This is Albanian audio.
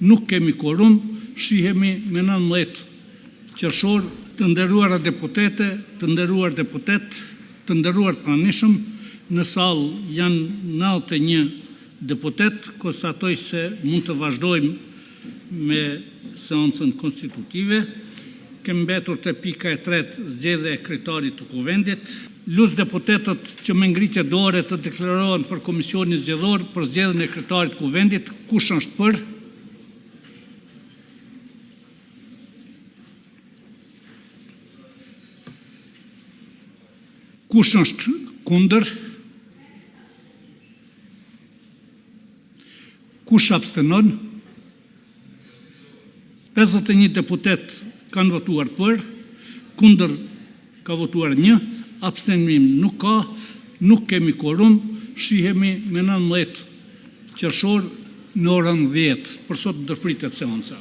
nuk kemi korum, shihemi me 19 qershor. Të nderuara deputete, të nderuar deputet, të nderuar pranishëm, në salë janë 91 deputet, konstatoj se mund të vazhdojmë me seancën konstitutive. Kemi mbetur të pika e 3, zgjedhja e kryetarit të kuvendit. Lus deputetët që me ngritje dore të deklarohen për komisionin zgjedhor për zgjedhjen e kryetarit të kuvendit. Kush është për? Kush është kundër? Kush abstenon? 51 deputet kanë votuar për, kundër ka votuar 1, abstenim nuk ka, nuk kemi korum, shihemi me 19 qershor në orën 10. Për sot ndërpritet seanca.